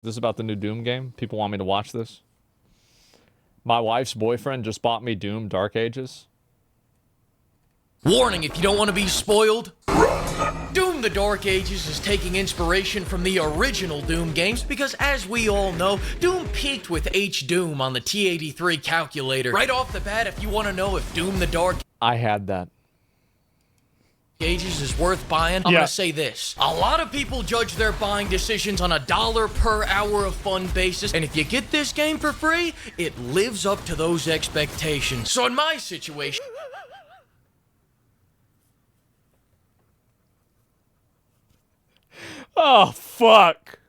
This is about the new Doom game. People want me to watch this. My wife's boyfriend just bought me Doom Dark Ages. Warning, if you don't want to be spoiled. Doom the Dark Ages is taking inspiration from the original Doom games because, as we all know, Doom peaked with H-Doom on the T83 calculator. Right off the bat, if you want to know if Doom the Dark I had that. Ages is worth buying, I'm gonna say this. A lot of people judge their buying decisions on a $1 per hour of fun basis, and if you get this game for free, it lives up to those expectations. So in my situation, Oh, fuck.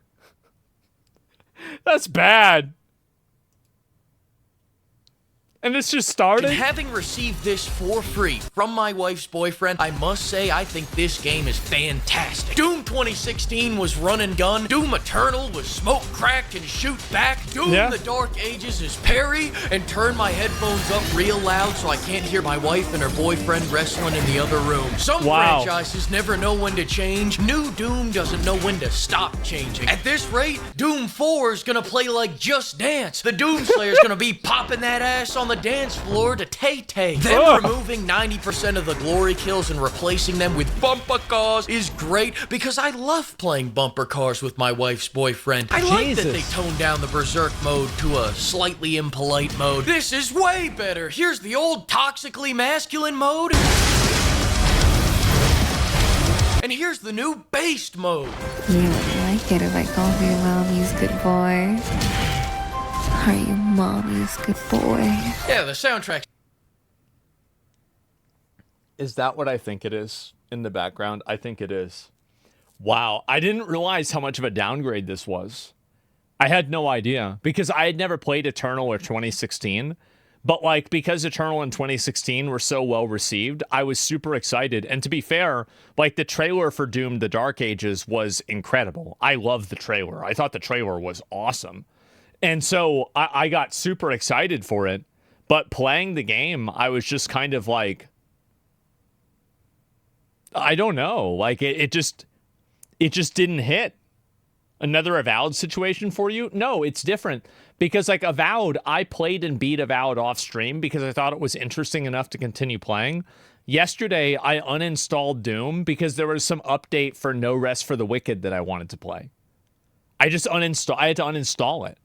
That's bad. And it's just started? having received this for free from my wife's boyfriend, I must say I think this game is fantastic. Doom 2016 was run and gun. Doom Eternal was smoke, crack, and shoot back. Doom the Dark Ages is parry and turn my headphones up real loud so I can't hear my wife and her boyfriend wrestling in the other room. Some franchises never know when to change. New Doom doesn't know when to stop changing. At this rate, Doom 4 is gonna play like Just Dance. The Doomslayer's gonna be popping that ass on the dance floor to Tay-Tay. Then removing 90% of the glory kills and replacing them with bumper cars is great because I love playing bumper cars with my wife's boyfriend. I like that they toned down the berserk mode to a slightly impolite mode. This is way better. Here's the old toxically masculine mode. And here's the new based mode. You would like it if I called you mommy's good boy. Are you mommy's good boy? Yeah, the soundtrack. Is that what I think it is in the background? I think it is. Wow, I didn't realize how much of a downgrade this was. I had no idea because I had never played Eternal or 2016. But like, because Eternal and 2016 were so well received, I was super excited. And to be fair, like the trailer for Doom the Dark Ages was incredible. I loved the trailer. I thought the trailer was awesome. And so I got super excited for it. But playing the game, I was just kind of like, I don't know. Like it just didn't hit. Another Avowed situation for you? No, it's different. Because like Avowed, I played and beat Avowed off stream because I thought it was interesting enough to continue playing. Yesterday, I uninstalled Doom because there was some update for No Rest for the Wicked that I wanted to play. I had to uninstall it.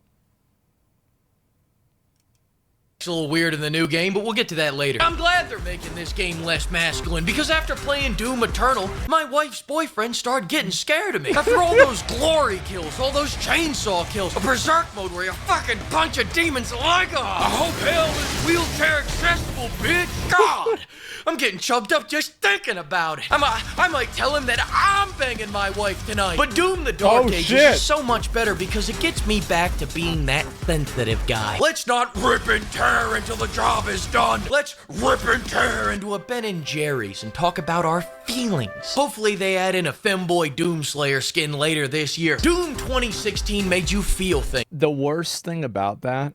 It's a little weird in the new game, but we'll get to that later. I'm glad they're making this game less masculine, because after playing Doom Eternal, my wife's boyfriend started getting scared of me. After all those glory kills, all those chainsaw kills, a berserk mode where you fucking punch a demon's leg off. I hope hell is wheelchair accessible, bitch. God, I'm getting chubbed up just thinking about it. I might tell him that I'm banging my wife tonight. But Doom the Dark Ages is so much better because it gets me back to being that sensitive guy. Let's not rip and tear until the job is done. Let's rip and tear into a Ben & Jerry's and talk about our feelings. Hopefully they add in a femboy Doomslayer skin later this year. Doom 2016 made you feel things. The worst thing about that,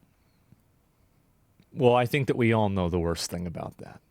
well, I think that we all know the worst thing about that.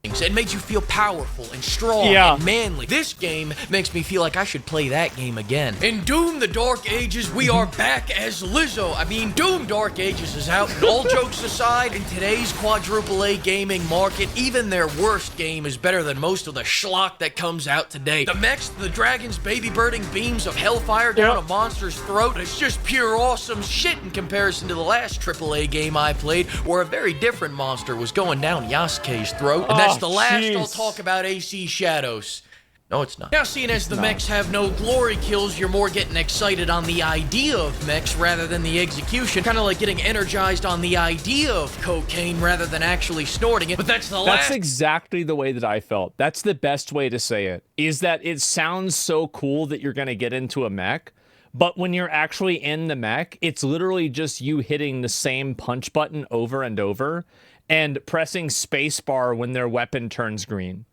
It made you feel powerful and strong and manly. This game makes me feel like I should play that game again. In Doom the Dark Ages, we are back as Lizzo. I mean, Doom Dark Ages is out. And all jokes aside, in today's quadruple A gaming market, even their worst game is better than most of the schlock that comes out today. The mechs, the dragons, baby birding beams of hellfire down a monster's throat. It's just pure awesome shit in comparison to the last AAA game I played, where a very different monster was going down Yasuke's throat. And that's the last I'll talk about AC Shadows. No, it's not. Now, seeing as the mechs have no glory kills, you're more getting excited on the idea of mechs rather than the execution. Kind of like getting energized on the idea of cocaine rather than actually snorting it. But that's the last. That's exactly the way that I felt. That's the best way to say it, is that it sounds so cool that you're going to get into a mech. But when you're actually in the mech, it's literally just you hitting the same punch button over and over and pressing spacebar when their weapon turns green.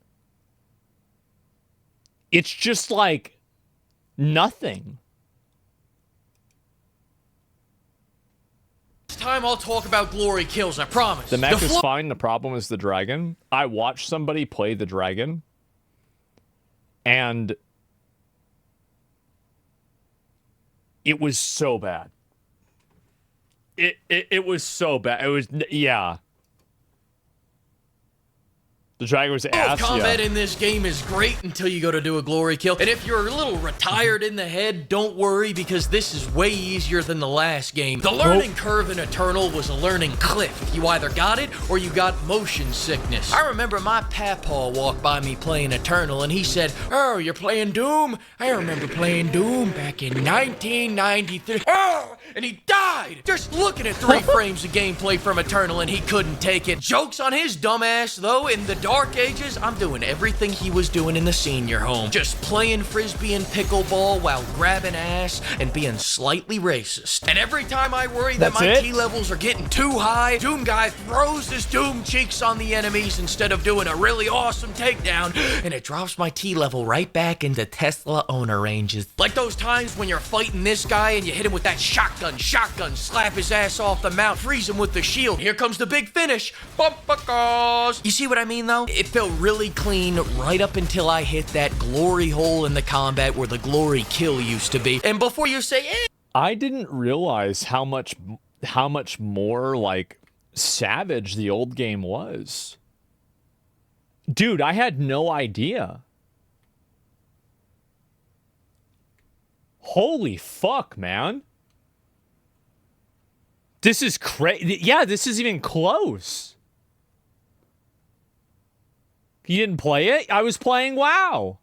It's just like nothing. This time I'll talk about glory kills, I promise. The mech is fine. The problem is the dragon. I watched somebody play the dragon, and It was so bad. It was so bad. It was, yeah. The dragon was ass. Combat yeah. in this game is great until you go to do a glory kill. And if you're a little retired in the head, don't worry, because this is way easier than the last game. The learning curve in Eternal was a learning cliff. You either got it or you got motion sickness. I remember my papaw walked by me playing Eternal and he said, "Oh, you're playing Doom? I remember playing Doom back in 1993. Oh!" And he died just looking at 3 frames of gameplay from Eternal, and he couldn't take it. Joke's on his dumb ass, though. In the Dark Ages, I'm doing everything he was doing in the senior home. Just playing frisbee and pickleball while grabbing ass and being slightly racist. And every time I worry that my T levels are getting too high, Doom Guy throws his Doom cheeks on the enemies instead of doing a really awesome takedown, and it drops my T level right back into Tesla owner ranges. Like those times when you're fighting this guy and you hit him with that shotgun, slap his ass off the mount, freeze him with the shield. Here comes the big finish. Bumpacause. You see what I mean, though? It felt really clean right up until I hit that glory hole in the combat where the glory kill used to be. And before you say, I didn't realize how much more, like, savage the old game was. Dude, I had no idea. Holy fuck, man. This is crazy. Yeah, this is even close. You didn't play it? I was playing WoW.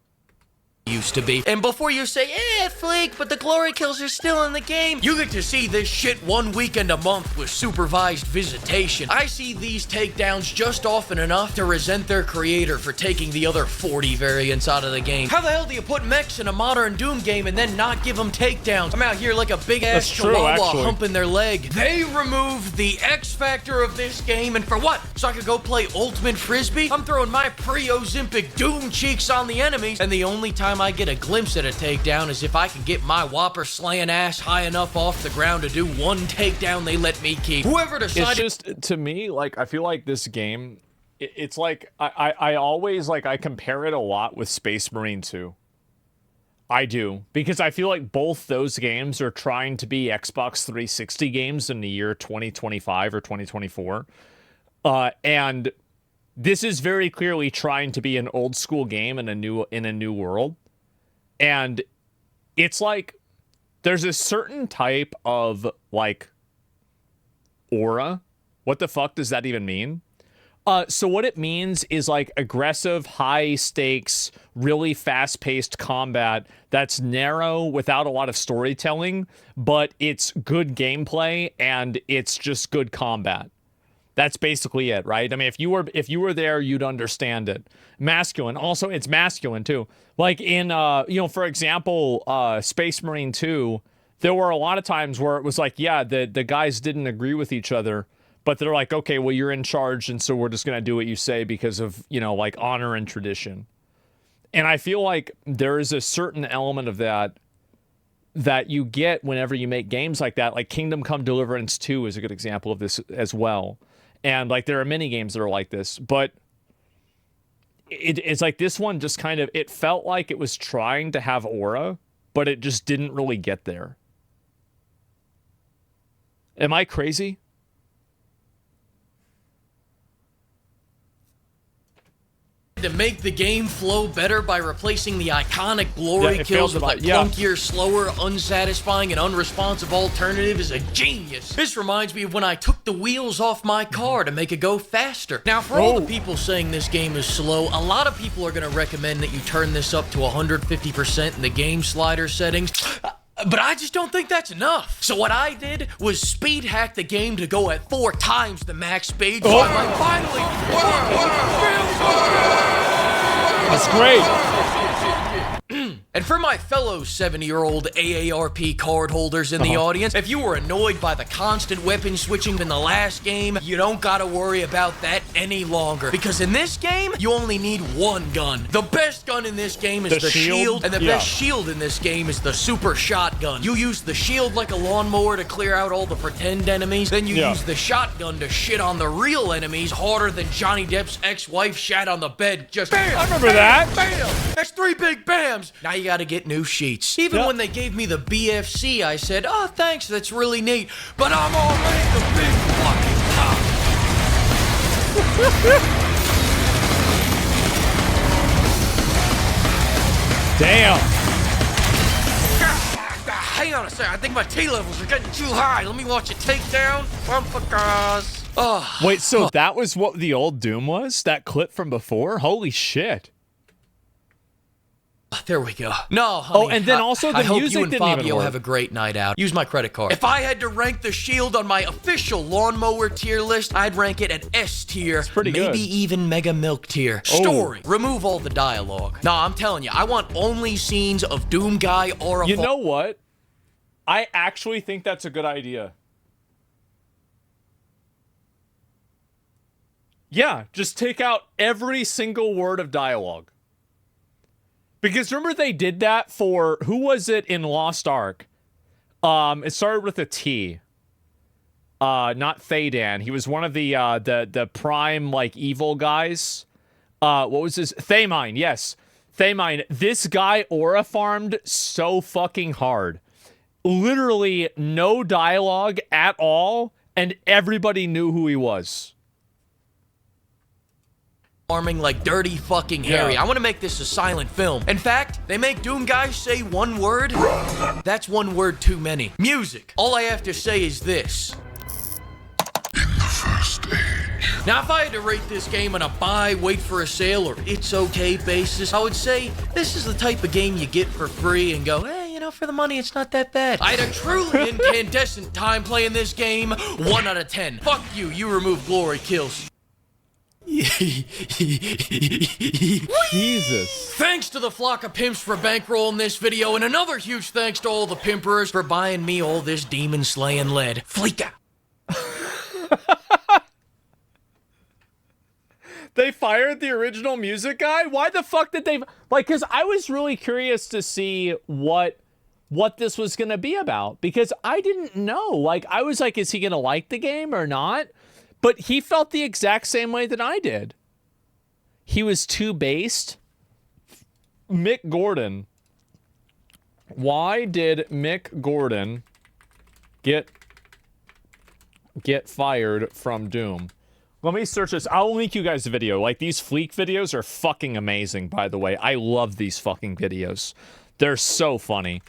Used to be. And before you say, Flake, but the glory kills are still in the game, you get to see this shit 1 weekend a month with supervised visitation. I see these takedowns just often enough to resent their creator for taking the other 40 variants out of the game. How the hell do you put mechs in a modern Doom game and then not give them takedowns? I'm out here like a big-ass chihuahua humping their leg. They removed the X factor of this game, and for what? So I could go play Ultimate Frisbee? I'm throwing my pre-Ozempic Doom cheeks on the enemies, and the only time I get a glimpse at a takedown is if I can get my whopper slaying ass high enough off the ground to do one takedown they let me keep. Whoever decided— It's just, to me, like, I feel like this game, it's like, I always, like, I compare it a lot with Space Marine 2. I do, because I feel like both those games are trying to be Xbox 360 games in the year 2025 or 2024. And this is very clearly trying to be an old school game in a new world. And it's like there's a certain type of, like, aura. What the fuck does that even mean? So what it means is, like, aggressive, high stakes, really fast paced combat that's narrow without a lot of storytelling, but it's good gameplay and it's just good combat. That's basically it, right? I mean, if you were there, you'd understand it. Masculine. Also, it's masculine too. Like in for example, Space Marine 2, there were a lot of times where it was like, yeah, the guys didn't agree with each other, but they're like, okay, well, you're in charge, and so we're just gonna do what you say because of, like, honor and tradition. And I feel like there is a certain element of that you get whenever you make games like that. Like Kingdom Come Deliverance 2 is a good example of this as well. And, like, there are many games that are like this, but it's like this one just kind of, it felt like it was trying to have aura, but it just didn't really get there. Am I crazy? to make the game flow better by replacing the iconic glory kills with a clunkier, slower, unsatisfying, and unresponsive alternative is a genius. This reminds me of when I took the wheels off my car to make it go faster. Now, for all the people saying this game is slow, a lot of people are going to recommend that you turn this up to 150% in the game slider settings. But I just don't think that's enough. So what I did was speed hack the game to go at 4 times the max speed. So I'm like, finally. That's great. And for my fellow 70-year-old AARP card holders in the audience, if you were annoyed by the constant weapon switching in the last game, you don't gotta worry about that any longer. Because in this game, you only need one gun. The best gun in this game is the shield, and the best shield in this game is the super shotgun. You use the shield like a lawnmower to clear out all the pretend enemies, then you use the shotgun to shit on the real enemies harder than Johnny Depp's ex-wife shat on the bed. Just bam! I remember that. Bam! That's 3 big bams! Now you you gotta get new sheets. Even when they gave me the BFC, I said, oh, thanks, that's really neat, but I'm already the big fucking top. Damn. Hang on a second, I think my T levels are getting too high. Let me watch a takedown. Motherfuckers. Oh. Wait, so that was what the old Doom was? That clip from before? Holy shit. There we go. No, honey, and then also the I hope music you and didn't even Fabio work. have a great night out. Use my credit card. If I had to rank the Shield on my official lawnmower tier list, I'd rank it at S tier, pretty maybe good. even Mega Milk tier. Story, remove all the dialogue. No, I'm telling you, I want only scenes of Doom Guy or a You know what? I actually think that's a good idea. Yeah, just take out every single word of dialogue. Because remember they did that for, who was it in Lost Ark? It started with a T. Not CatDany. He was one of the prime, like, evil guys. What was his? Thamine, yes. Thamine. This guy aura farmed so fucking hard. Literally no dialogue at all, and everybody knew who he was. farming like dirty fucking Harry. Yeah. I want to make this a silent film. In fact, they make Doom guys say one word. That's one word too many. Music. All I have to say is this. In the first stage. Now, if I had to rate this game on a buy, wait for a sale, or it's okay basis, I would say this is the type of game you get for free and go, hey, you know, for the money, it's not that bad. I had a truly incandescent time playing this game. 1 out of 10. Fuck you. You remove glory kills. Jesus. Thanks to the flock of pimps for bankrolling this video, and another huge thanks to all the pimpers for buying me all this demon slaying lead. Fleeka. They fired the original music guy? Why the fuck did they... Like, because I was really curious to see what this was going to be about. Because I didn't know. Like, I was like, is he going to like the game or not? But he felt the exact same way that I did. He was too based. Mick Gordon. Why did Mick Gordon get fired from Doom? Let me search this. I'll link you guys the video. Like, these Fleek videos are fucking amazing, by the way. I love these fucking videos. They're so funny.